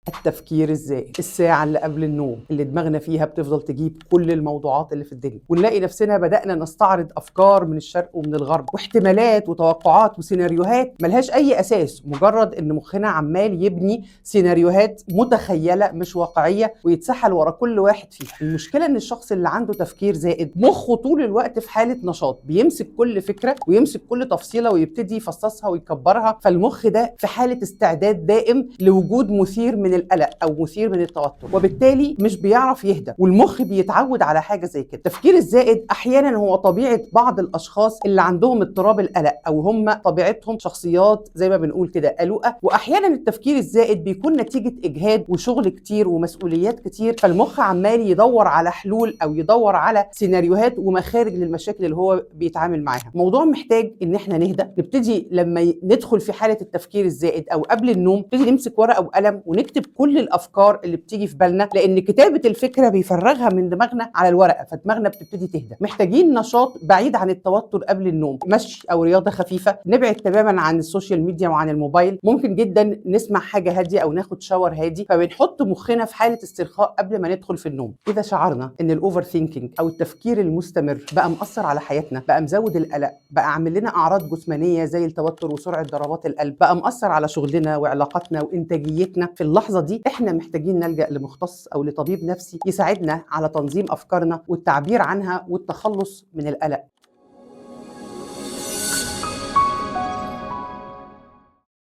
التفكير الزائد، الساعة اللي قبل النوم اللي دماغنا فيها بتفضل تجيب كل الموضوعات اللي في الدنيا، ونلاقي نفسنا بدأنا نستعرض أفكار من الشرق ومن الغرب واحتمالات وتوقعات وسيناريوهات ملهاش أي أساس، مجرد إن مخنا عمال يبني سيناريوهات متخيلة مش واقعية ويتسحل ورا كل واحد فيها. المشكلة إن الشخص اللي عنده تفكير زائد مخه طول الوقت في حالة نشاط، بيمسك كل فكرة ويمسك كل تفصيلة ويبتدي يفصصها ويكبرها، فالمخ ده في حالة استعداد دائم لوجود مثير من القلق او مثير من التوتر، وبالتالي مش بيعرف يهدى، والمخ بيتعود على حاجه زي كده. التفكير الزائد احيانا هو طبيعه بعض الاشخاص اللي عندهم اضطراب القلق، او هم طبيعتهم شخصيات زي ما بنقول كده قلقه، واحيانا التفكير الزائد بيكون نتيجه اجهاد وشغل كتير ومسؤوليات كتير، فالمخ عمال يدور على حلول او يدور على سيناريوهات ومخارج للمشاكل اللي هو بيتعامل معاها. موضوع محتاج ان احنا نهدى، نبتدي لما ندخل في حاله التفكير الزائد او قبل النوم نبتدي نمسك ورقه وقلم ونكتب كل الافكار اللي بتيجي في بالنا، لان كتابه الفكره بيفرغها من دماغنا على الورقه، فدماغنا بتبتدي تهدى. محتاجين نشاط بعيد عن التوتر قبل النوم، مشي او رياضه خفيفه، نبعد تماما عن السوشيال ميديا وعن الموبايل، ممكن جدا نسمع حاجه هاديه او ناخد شاور هادي، فبنحط مخنا في حاله استرخاء قبل ما ندخل في النوم. اذا شعرنا ان الاوفر ثينكينج او التفكير المستمر بقى مأثر على حياتنا، بقى مزود القلق، بقى عامل لنا اعراض جسمانيه زي التوتر وسرعه ضربات القلب، بقى مأثر على شغلنا وعلاقاتنا وانتاجيتنا، في اللحظه دي احنا محتاجين نلجأ لمختص او لطبيب نفسي يساعدنا على تنظيم افكارنا والتعبير عنها والتخلص من القلق.